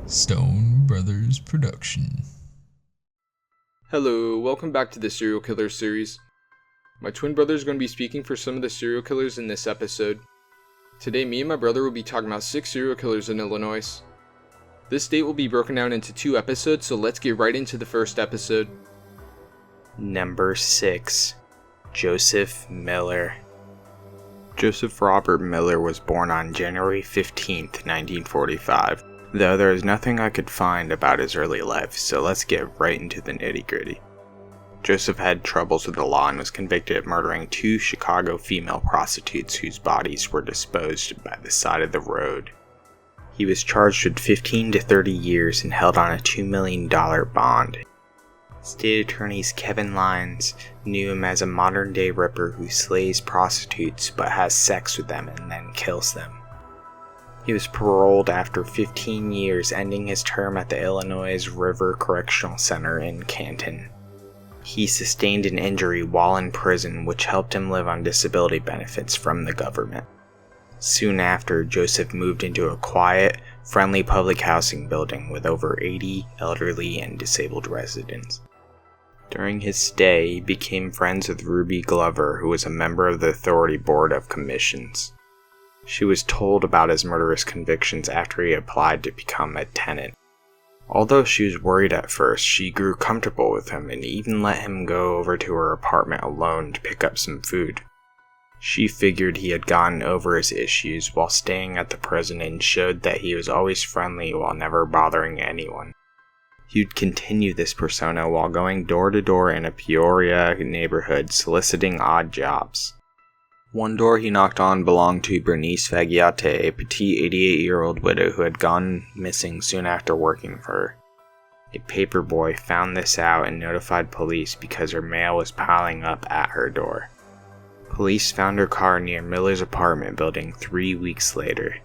Stone Brothers production. Hello, welcome back to the Serial Killer series. My twin brother is going to be speaking for some of the serial killers in this episode. Today, me and my brother will be talking about 6 serial killers in Illinois. This date will be broken down into 2 episodes, so let's get right into the first episode. Number 6. Joseph Miller. Joseph Robert Miller was born on January 15th, 1945, though there is nothing I could find about his early life, so let's get right into the nitty-gritty. Joseph had troubles with the law and was convicted of murdering 2 Chicago female prostitutes whose bodies were disposed by the side of the road. He was charged with 15 to 30 years and held on a $2 million bond. State attorneys Kevin Lyons knew him as a modern-day ripper who slays prostitutes but has sex with them and then kills them. He was paroled after 15 years, ending his term at the Illinois River Correctional Center in Canton. He sustained an injury while in prison, which helped him live on disability benefits from the government. Soon after, Joseph moved into a quiet, friendly public housing building with over 80 elderly and disabled residents. During his stay, he became friends with Ruby Glover, who was a member of the Authority Board of Commissions. She was told about his murderous convictions after he applied to become a tenant. Although she was worried at first, she grew comfortable with him and even let him go over to her apartment alone to pick up some food. She figured he had gotten over his issues while staying at the prison and showed that he was always friendly while never bothering anyone. He would continue this persona while going door to door in a Peoria neighborhood soliciting odd jobs. One door he knocked on belonged to Bernice Fagiate, a petite 88-year-old widow who had gone missing soon after working for her. A paper boy found this out and notified police because her mail was piling up at her door. Police found her car near Miller's apartment building 3 weeks later.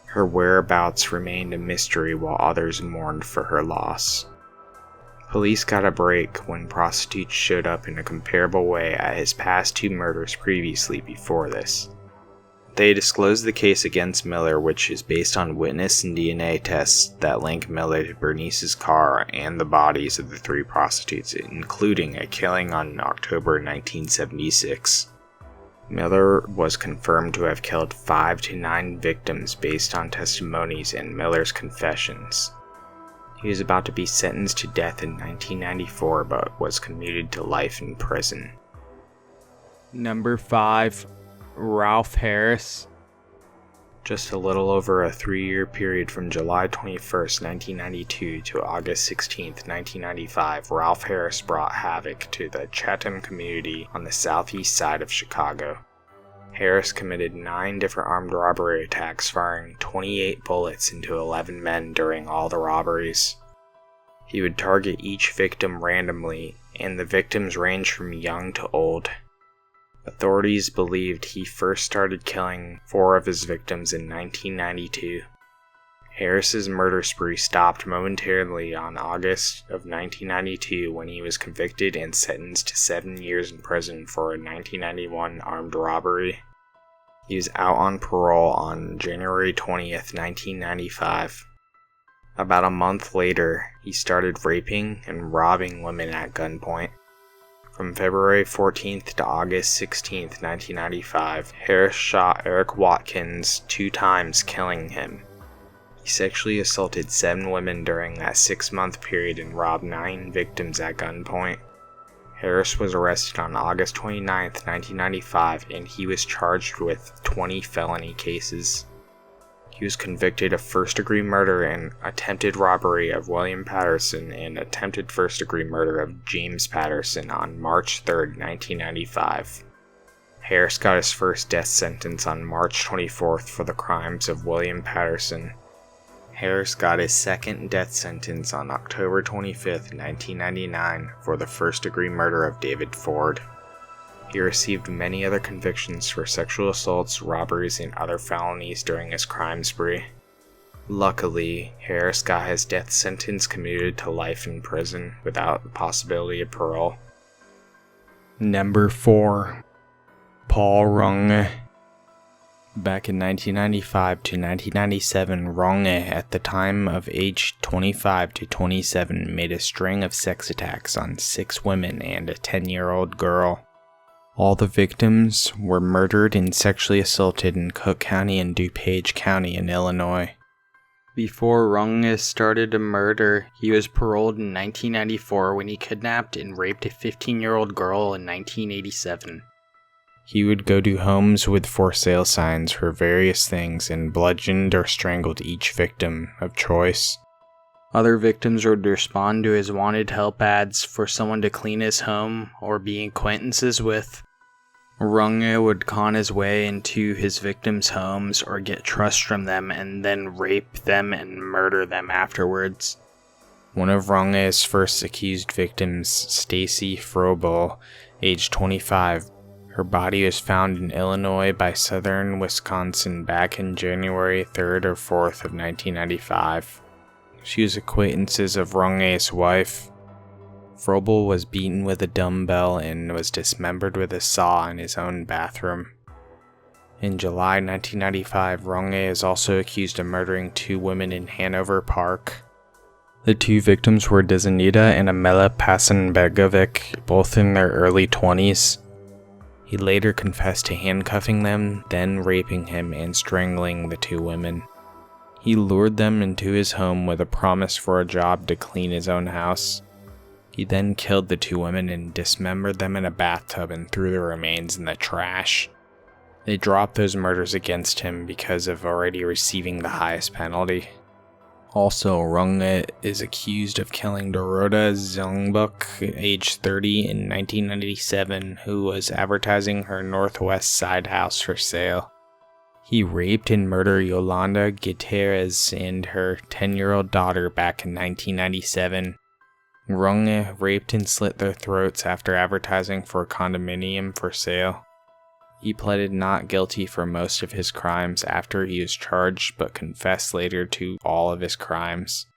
Her whereabouts remained a mystery while others mourned for her loss. Police got a break when prostitutes showed up in a comparable way at his past 2 murders previously before this. They disclosed the case against Miller, which is based on witness and DNA tests that link Miller to Bernice's car and the bodies of the 3 prostitutes, including a killing on October 1976. Miller was confirmed to have killed 5 to 9 victims based on testimonies and Miller's confessions. He was about to be sentenced to death in 1994 but was commuted to life in prison. Number 5. Ralph Harris. Just a little over a 3-year period from July 21st, 1992 to August 16th, 1995, Ralph Harris brought havoc to the Chatham community on the southeast side of Chicago. Harris committed 9 different armed robbery attacks, firing 28 bullets into 11 men during all the robberies. He would target each victim randomly, and the victims ranged from young to old. Authorities believed he first started killing 4 of his victims in 1992. Harris's murder spree stopped momentarily on August of 1992 when he was convicted and sentenced to 7 years in prison for a 1991 armed robbery. He was out on parole on January 20th, 1995. About a month later, he started raping and robbing women at gunpoint. From February 14th to August 16th, 1995, Harris shot Eric Watkins 2 times, killing him. He sexually assaulted 7 women during that 6-month period and robbed 9 victims at gunpoint. Harris was arrested on August 29th, 1995, and he was charged with 20 felony cases. He was convicted of first-degree murder and attempted robbery of William Patterson and attempted first-degree murder of James Patterson on March 3rd, 1995. Harris got his first death sentence on March 24th for the crimes of William Patterson. Harris got his second death sentence on October 25th, 1999 for the first-degree murder of David Ford. He received many other convictions for sexual assaults, robberies, and other felonies during his crime spree. Luckily, Harris got his death sentence commuted to life in prison without the possibility of parole. Number 4. Paul Runge. Back in 1995 to 1997, Ronge, at the time of age 25 to 27, made a string of sex attacks on 6 women and a 10-year-old girl. All the victims were murdered and sexually assaulted in Cook County and DuPage County in Illinois. Before Ronge started to murder, he was paroled in 1994 when he kidnapped and raped a 15-year-old girl in 1987. He would go to homes with for sale signs for various things and bludgeoned or strangled each victim of choice. Other victims would respond to his wanted help ads for someone to clean his home or be acquaintances with. Ronge would con his way into his victims' homes or get trust from them and then rape them and murder them afterwards. One of Ronge's first accused victims, Stacy Froebel, age 25, her body was found in Illinois by southern Wisconsin back in January 3rd or 4th of 1995. She was acquaintances of Ronge's wife. Froebel was beaten with a dumbbell and was dismembered with a saw in his own bathroom. In July 1995, Ronge is also accused of murdering 2 women in Hanover Park. The 2 victims were Desanita and Amela Pasenbegovic, both in their early 20s. He later confessed to handcuffing them, then raping him and strangling the 2 women. He lured them into his home with a promise for a job to clean his own house. He then killed the 2 women and dismembered them in a bathtub and threw the remains in the trash. They dropped those murders against him because of already receiving the highest penalty. Also, Ronge is accused of killing Dorota Zungbuk, age 30, in 1997, who was advertising her Northwest Side house for sale. He raped and murdered Yolanda Gutierrez and her 10-year-old daughter back in 1997. Ronge raped and slit their throats after advertising for a condominium for sale. He pleaded not guilty for most of his crimes after he was charged, but confessed later to all of his crimes.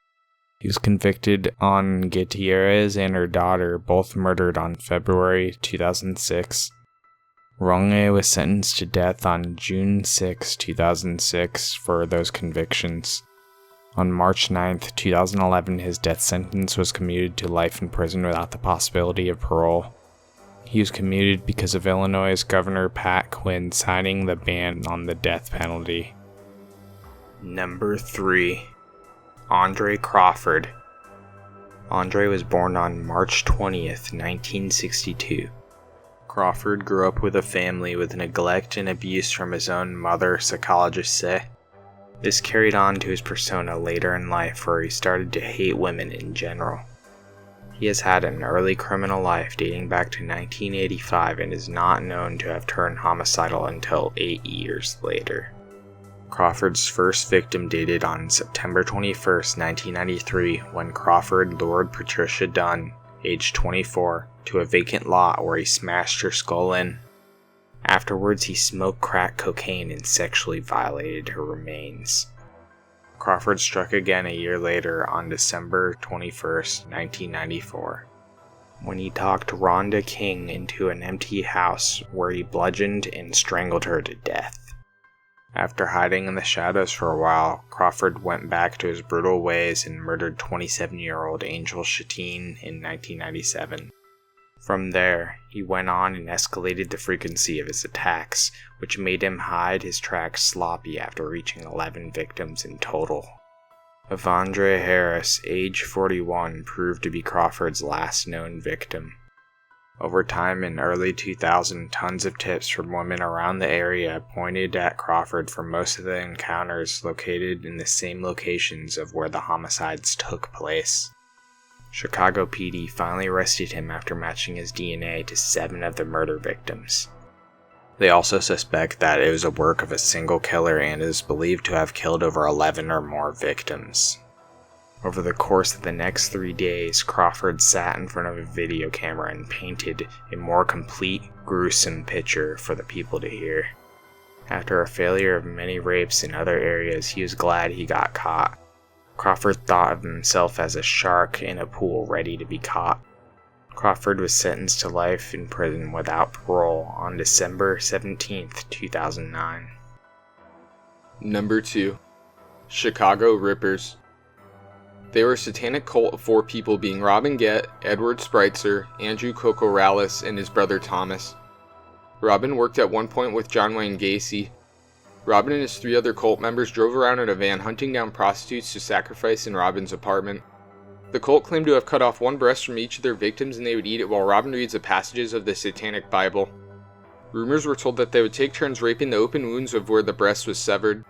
He was convicted on Gutierrez and her daughter, both murdered on February 2006. Ronge was sentenced to death on June 6, 2006 for those convictions. On March 9, 2011, his death sentence was commuted to life in prison without the possibility of parole. He was commuted because of Illinois' Governor Pat Quinn signing the ban on the death penalty. Number 3. Andre Crawford. Andre was born on March 20th, 1962. Crawford grew up with a family with neglect and abuse from his own mother, psychologists say. This carried on to his persona later in life, where he started to hate women in general. He has had an early criminal life dating back to 1985 and is not known to have turned homicidal until 8 years later. Crawford's first victim dated on September 21, 1993, when Crawford lured Patricia Dunn, age 24, to a vacant lot where he smashed her skull in. Afterwards, he smoked crack cocaine and sexually violated her remains. Crawford struck again a year later on December 21, 1994, when he talked Rhonda King into an empty house where he bludgeoned and strangled her to death. After hiding in the shadows for a while, Crawford went back to his brutal ways and murdered 27-year-old Angel Shatine in 1997. From there, he went on and escalated the frequency of his attacks, which made him hide his tracks sloppy after reaching 11 victims in total. Evandre Harris, age 41, proved to be Crawford's last known victim. Over time in early 2000, tons of tips from women around the area pointed at Crawford for most of the encounters located in the same locations of where the homicides took place. Chicago PD finally arrested him after matching his DNA to 7 of the murder victims. They also suspect that it was a work of a single killer and is believed to have killed over 11 or more victims. Over the course of the next 3 days, Crawford sat in front of a video camera and painted a more complete, gruesome picture for the people to hear. After a failure of many rapes in other areas, he was glad he got caught. Crawford thought of himself as a shark in a pool ready to be caught. Crawford was sentenced to life in prison without parole on December 17, 2009. Number 2. Chicago Rippers. They were a satanic cult of 4 people, being Robin Gett, Edward Spritzer, Andrew Kokorales, and his brother Thomas. Robin worked at one point with John Wayne Gacy. Robin and his 3 other cult members drove around in a van hunting down prostitutes to sacrifice in Robin's apartment. The cult claimed to have cut off one breast from each of their victims, and they would eat it while Robin reads the passages of the Satanic Bible. Rumors were told that they would take turns raping the open wounds of where the breast was severed.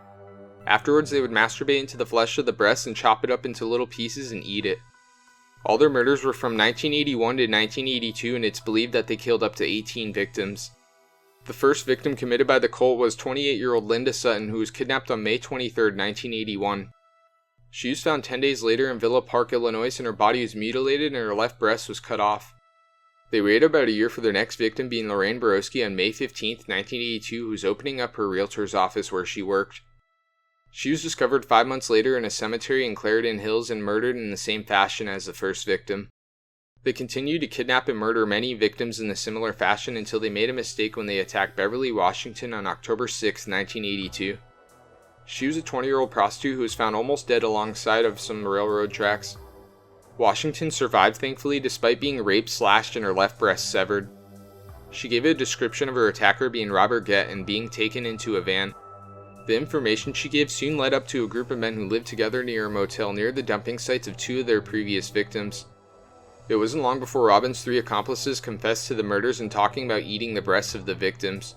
Afterwards, they would masturbate into the flesh of the breast and chop it up into little pieces and eat it. All their murders were from 1981 to 1982, and it's believed that they killed up to 18 victims. The first victim committed by the cult was 28-year-old Linda Sutton, who was kidnapped on May 23, 1981. She was found 10 days later in Villa Park, Illinois, and her body was mutilated and her left breast was cut off. They waited about a year for their next victim, being Lorraine Borowski, on May 15, 1982, who was opening up her realtor's office where she worked. She was discovered 5 months later in a cemetery in Clarendon Hills and murdered in the same fashion as the first victim. They continued to kidnap and murder many victims in a similar fashion until they made a mistake when they attacked Beverly, Washington on October 6, 1982. She was a 20-year-old prostitute who was found almost dead alongside of some railroad tracks. Washington survived, thankfully, despite being raped, slashed, and her left breast severed. She gave a description of her attacker being Robert Gett and being taken into a van. The information she gave soon led up to a group of men who lived together near a motel near the dumping sites of 2 of their previous victims. It wasn't long before Robin's 3 accomplices confessed to the murders and talking about eating the breasts of the victims.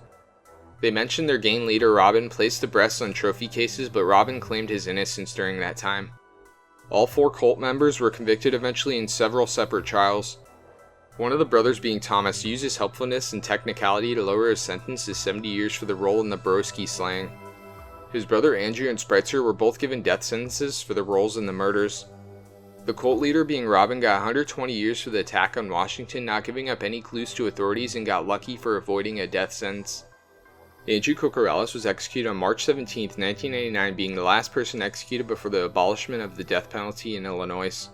They mentioned their gang leader Robin placed the breasts on trophy cases, but Robin claimed his innocence during that time. All 4 cult members were convicted eventually in several separate trials. One of the brothers, being Thomas, used his helpfulness and technicality to lower his sentence to 70 years for the role in the Borowski slaying. His brother Andrew and Spritzer were both given death sentences for their roles in the murders. The cult leader, being Robin, got 120 years for the attack on Washington, not giving up any clues to authorities, and got lucky for avoiding a death sentence. Andrew Kokorales was executed on March 17, 1999, being the last person executed before the abolishment of the death penalty in Illinois.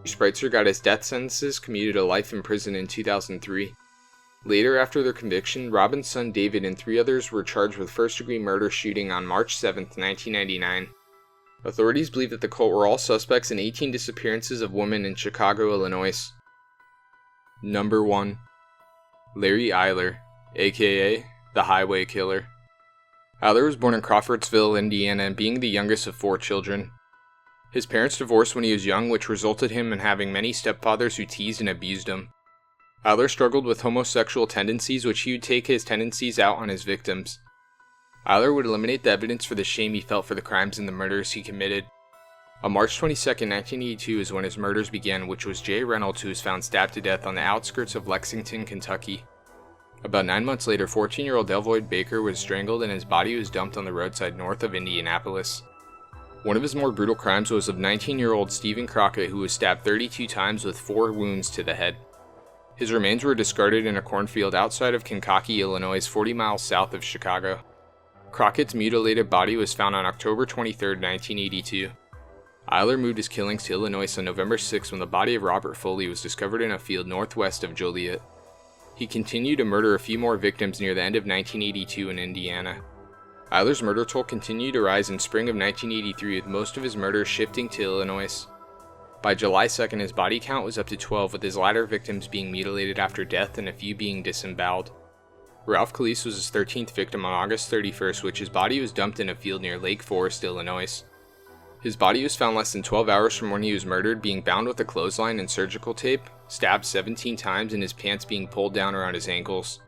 Spritzer got his death sentences commuted to life in prison in 2003. Later, after their conviction, Robin's son David and 3 others were charged with first-degree murder shooting on March 7, 1999. Authorities believe that the cult were all suspects in 18 disappearances of women in Chicago, Illinois. Number 1. Larry Eiler, aka the Highway Killer. Eiler was born in Crawfordsville, Indiana, and being the youngest of 4 children. His parents divorced when he was young, which resulted him in having many stepfathers who teased and abused him. Eiler struggled with homosexual tendencies, which he would take his tendencies out on his victims. Eiler would eliminate the evidence for the shame he felt for the crimes and the murders he committed. On March 22, 1982 is when his murders began, which was Jay Reynolds, who was found stabbed to death on the outskirts of Lexington, Kentucky. About 9 months later, 14-year-old Delvoyd Baker was strangled and his body was dumped on the roadside north of Indianapolis. One of his more brutal crimes was of 19-year-old Stephen Crockett, who was stabbed 32 times with 4 wounds to the head. His remains were discarded in a cornfield outside of Kankakee, Illinois, 40 miles south of Chicago. Crockett's mutilated body was found on October 23, 1982. Eiler moved his killings to Illinois on November 6 when the body of Robert Foley was discovered in a field northwest of Joliet. He continued to murder a few more victims near the end of 1982 in Indiana. Eiler's murder toll continued to rise in spring of 1983, with most of his murders shifting to Illinois. By July 2nd, his body count was up to 12, with his latter victims being mutilated after death and a few being disemboweled. Ralph Calise was his 13th victim on August 31st, which his body was dumped in a field near Lake Forest, Illinois. His body was found less than 12 hours from when he was murdered, being bound with a clothesline and surgical tape, stabbed 17 times, and his pants being pulled down around his ankles.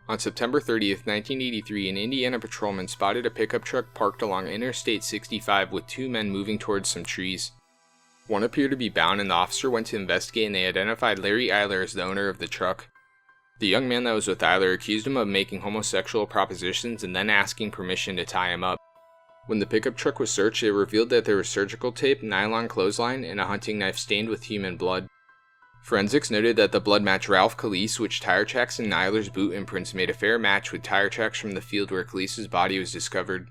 On September 30th, 1983, an Indiana patrolman spotted a pickup truck parked along Interstate 65 with 2 men moving towards some trees. One appeared to be bound, and the officer went to investigate, and they identified Larry Eiler as the owner of the truck. The young man that was with Eiler accused him of making homosexual propositions and then asking permission to tie him up. When the pickup truck was searched, it revealed that there was surgical tape, nylon clothesline, and a hunting knife stained with human blood. Forensics noted that the blood matched Ralph Calise, which tire tracks and Eiler's boot imprints made a fair match with tire tracks from the field where Calise's body was discovered.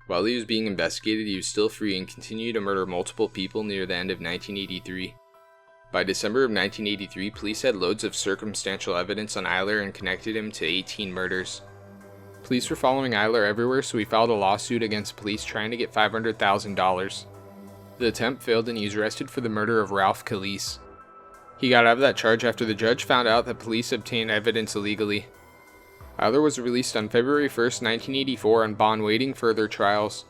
While he was being investigated, he was still free and continued to murder multiple people near the end of 1983. By December of 1983, police had loads of circumstantial evidence on Eiler and connected him to 18 murders. Police were following Eiler everywhere, so he filed a lawsuit against police trying to get $500,000. The attempt failed and he was arrested for the murder of Ralph Calise. He got out of that charge after the judge found out that police obtained evidence illegally. Eiler was released on February 1st, 1984 on bond waiting further trials.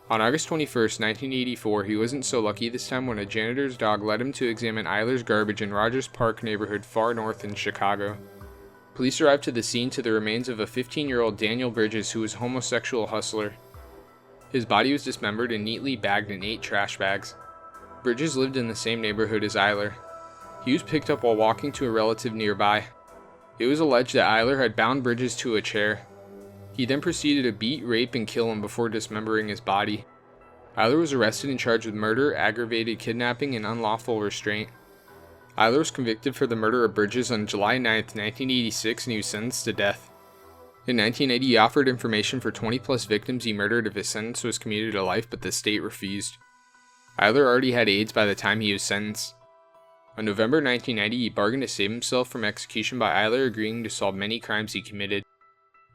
On August 21st, 1984, he wasn't so lucky this time when a janitor's dog led him to examine Eiler's garbage in Rogers Park neighborhood far north in Chicago. Police arrived to the scene to the remains of a 15-year-old Daniel Bridges who was a homosexual hustler. His body was dismembered and neatly bagged in 8 trash bags. Bridges lived in the same neighborhood as Eiler. He was picked up while walking to a relative nearby. It was alleged that Eiler had bound Bridges to a chair. He then proceeded to beat, rape, and kill him before dismembering his body. Eiler was arrested and charged with murder, aggravated kidnapping, and unlawful restraint. Eiler was convicted for the murder of Bridges on July 9, 1986, and he was sentenced to death. In 1980, he offered information for 20-plus victims he murdered if his sentence was commuted to life, but the state refused. Eiler already had AIDS by the time he was sentenced. On November 1990, he bargained to save himself from execution by Eiler agreeing to solve many crimes he committed.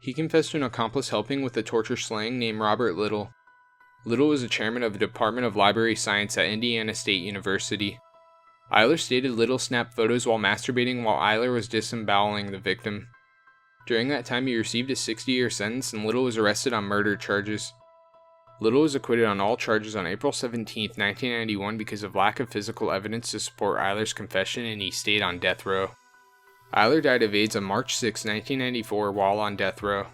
He confessed to an accomplice helping with a torture slang named Robert Little. Little was the chairman of the Department of Library Science at Indiana State University. Eiler stated Little snapped photos while masturbating while Eiler was disemboweling the victim. During that time, he received a 60-year sentence and Little was arrested on murder charges. Little was acquitted on all charges on April 17, 1991 because of lack of physical evidence to support Eiler's confession, and he stayed on death row. Eiler died of AIDS on March 6, 1994 while on death row.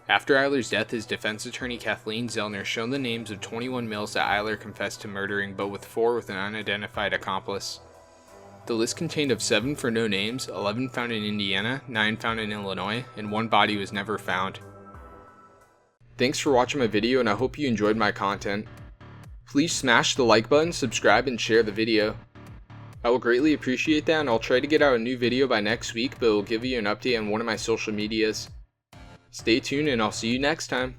After Eiler's death, his defense attorney Kathleen Zellner showed the names of 21 males that Eiler confessed to murdering, but with 4 with an unidentified accomplice. The list contained of 7 for no names, 11 found in Indiana, 9 found in Illinois, and 1 body was never found. Thanks for watching my video, and I hope you enjoyed my content. Please smash the like button, subscribe, and share the video. I will greatly appreciate that, and I'll try to get out a new video by next week, but it will give you an update on one of my social medias. Stay tuned, and I'll see you next time.